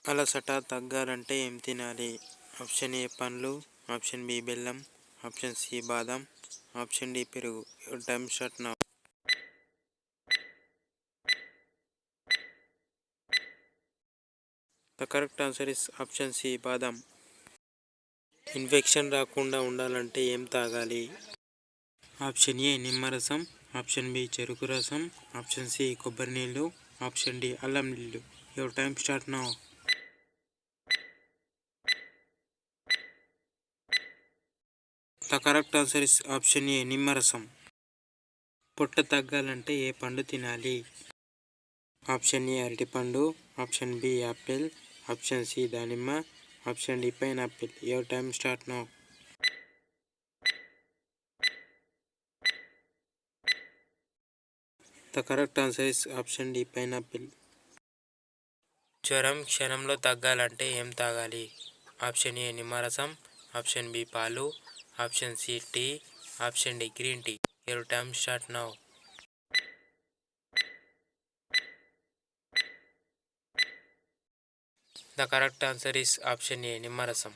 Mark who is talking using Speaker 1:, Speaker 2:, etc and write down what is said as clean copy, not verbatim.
Speaker 1: అలసట తగ్గాలంటే ఏం తినాలి? ఆప్షన్ ఏ పండ్లు, ఆప్షన్ బి బెల్లం, ఆప్షన్ సి బాదం, ఆప్షన్ డి పెరుగు. Your time start now. The correct answer is option C బాదం. ఇన్ఫెక్షన్ రాకుండా ఉండాలంటే ఏం తాగాలి? ఆప్షన్ ఏ నిమ్మరసం, ఆప్షన్ బి చెరుకు రసం, ఆప్షన్ సి కొబ్బరి నీళ్ళు, ఆప్షన్ డి అల్లం నీళ్ళు. Your time start now. The correct answer is option A నిమ్మరసం. పొట్ట తగ్గాలంటే ఏ పండు తినాలి? ఆప్షన్ ఏ అరటిపండు, option B apple, option C దానిమ్మ, option D pineapple. Your time start now. The correct answer is option D pineapple. జ్వరం క్షణంలో తగ్గాలంటే ఏం తాగాలి? ఆప్షన్ ఏ నిమ్మరసం, ఆప్షన్ బి పాలు, option C tea, option D green tea. Your time start now. The correct answer is option A నిమ్మరసం.